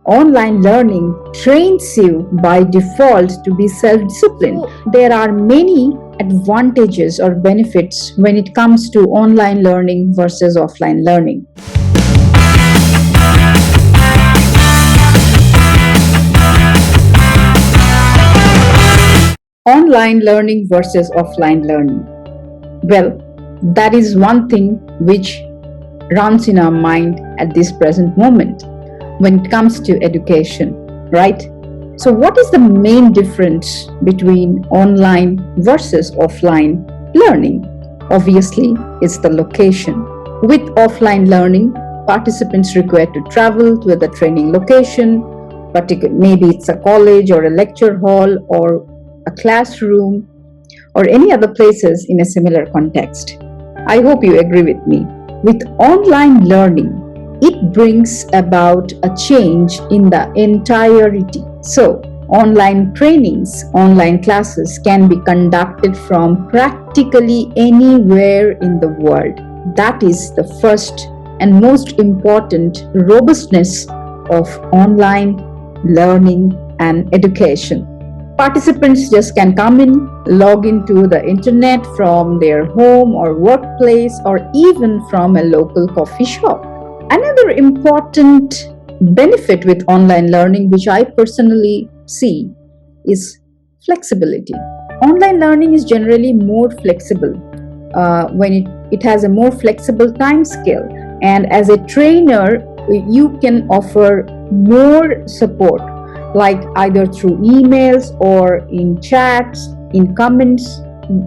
online learning trains you by default to be self-disciplined. There are many advantages or benefits when it comes to online learning versus offline learning. Online learning versus offline learning. Well, that is one thing which runs in our mind at this present moment when it comes to education, right? So, what is the main difference between online versus offline learning? Obviously, it's the location. With offline learning, participants required to travel to the training location, maybe it's a college or a lecture hall or a classroom or any other places in a similar context. I hope you agree with me. With online learning, it brings about a change in the entirety. So, online trainings, online classes can be conducted from practically anywhere in the world. That is the first and most important robustness of online learning and education. Participants just can come in, log into the internet from their home or workplace or even from a local coffee shop. Another important benefit with online learning, which I personally see, is flexibility. Online learning is generally more flexible when it has a more flexible time scale, and as a trainer, you can offer more support, like either through emails or in chats, in comments,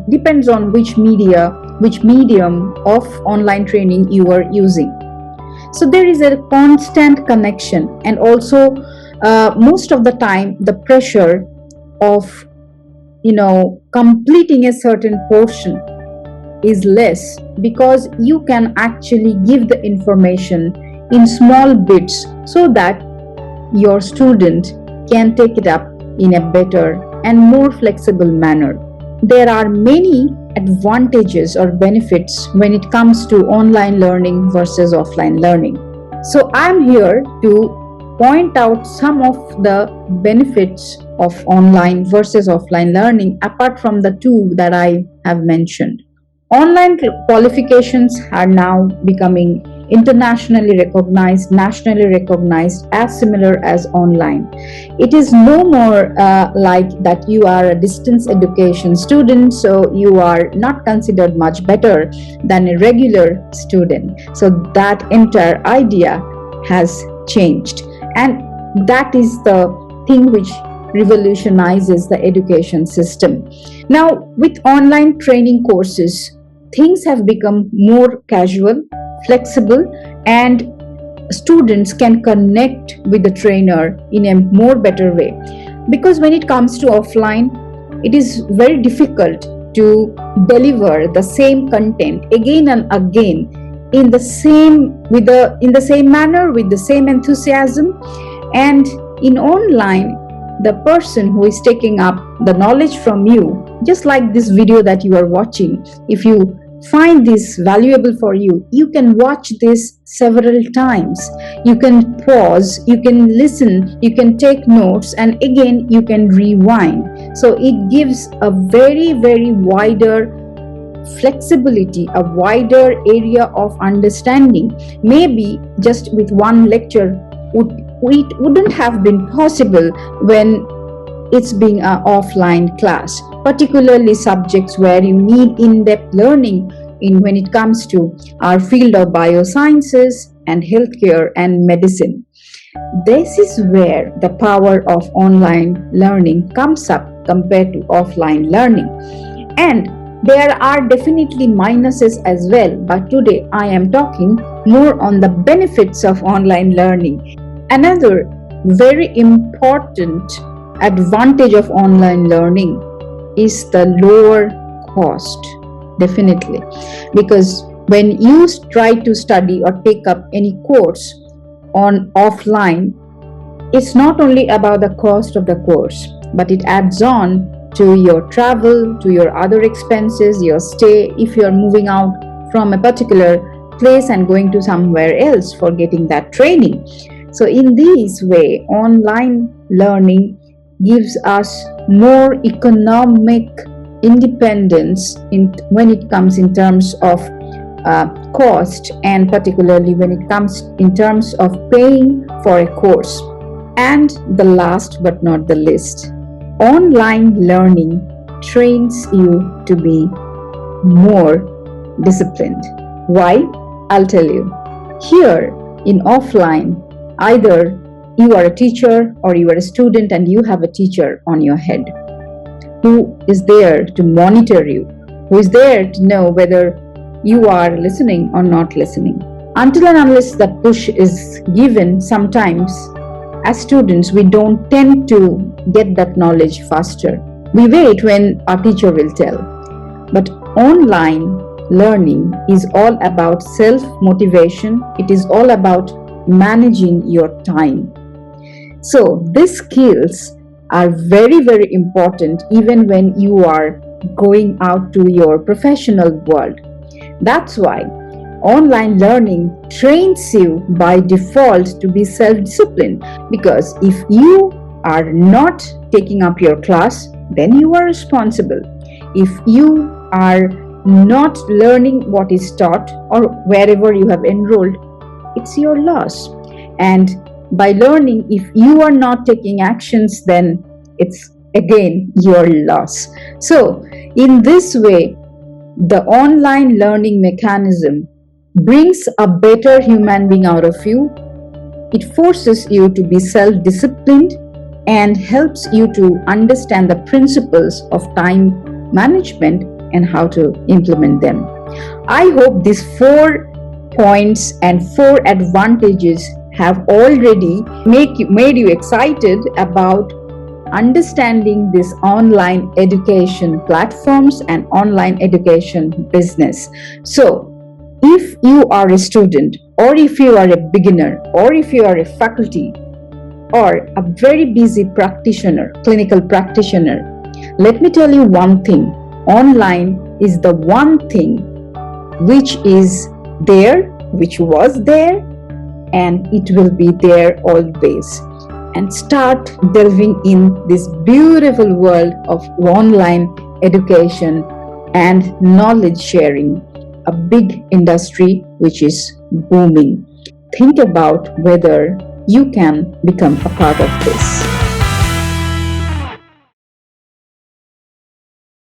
depends on which medium of online training you are using. So there is a constant connection, and also most of the time the pressure of completing a certain portion is less, because you can actually give the information in small bits so that your student can take it up in a better and more flexible manner. There are many advantages or benefits when it comes to online learning versus offline learning. So I'm here to point out some of the benefits of online versus offline learning apart from the two that I have mentioned. Online qualifications are now becoming internationally recognized, nationally recognized, as similar as online. It is no more like that you are a distance education student, so you are not considered much better than a regular student. So that entire idea has changed, and that is the thing which revolutionizes the education system. Now, with online training courses, things have become more casual, flexible, and students can connect with the trainer in a more better way. Because when it comes to offline, it is very difficult to deliver the same content again and again in the same manner, with the same enthusiasm. And in online, the person who is taking up the knowledge from you, just like this video that you are watching, if you find this valuable for you, you can watch this several times. You can pause, you can listen, you can take notes, and again you can rewind. So it gives a very, very wider flexibility, a wider area of understanding. Maybe just with one lecture it wouldn't have been possible when it's being an offline class, particularly subjects where you need in-depth learning when it comes to our field of biosciences and healthcare and medicine. This is where the power of online learning comes up compared to offline learning. And there are definitely minuses as well, but today I am talking more on the benefits of online learning. Another very important advantage of online learning is the lower cost, definitely, because when you try to study or take up any course on offline, it's not only about the cost of the course, but it adds on to your travel, to your other expenses, your stay, if you are moving out from a particular place and going to somewhere else for getting that training. So in this way, online learning gives us more economic independence when it comes in terms of cost, and particularly when it comes in terms of paying for a course. And the last but not the least, online learning trains you to be more disciplined. Why? I'll tell you. Here in offline, either you are a teacher or you are a student and you have a teacher on your head who is there to monitor you, who is there to know whether you are listening or not listening. Until and unless that push is given, sometimes as students we don't tend to get that knowledge faster. We wait when our teacher will tell. But online learning is all about self-motivation. It is all about managing your time. So these skills are very, very important even when you are going out to your professional world. That's why online learning trains you by default to be self-disciplined, because if you are not taking up your class, then you are responsible. If you are not learning what is taught or wherever you have enrolled, it's your loss. And by learning, if you are not taking actions, then it's again your loss. So in this way, the online learning mechanism brings a better human being out of you. It forces you to be self-disciplined and helps you to understand the principles of time management and how to implement them. I hope these 4 points and 4 advantages have already made you excited about understanding this online education platforms and online education business. So if you are a student, or if you are a beginner, or if you are a faculty, or a very busy practitioner, clinical practitioner, let me tell you one thing. Online is the one thing which is there, which was there, and it will be there always. And start delving in this beautiful world of online education and knowledge sharing, a big industry which is booming. Think about whether you can become a part of this.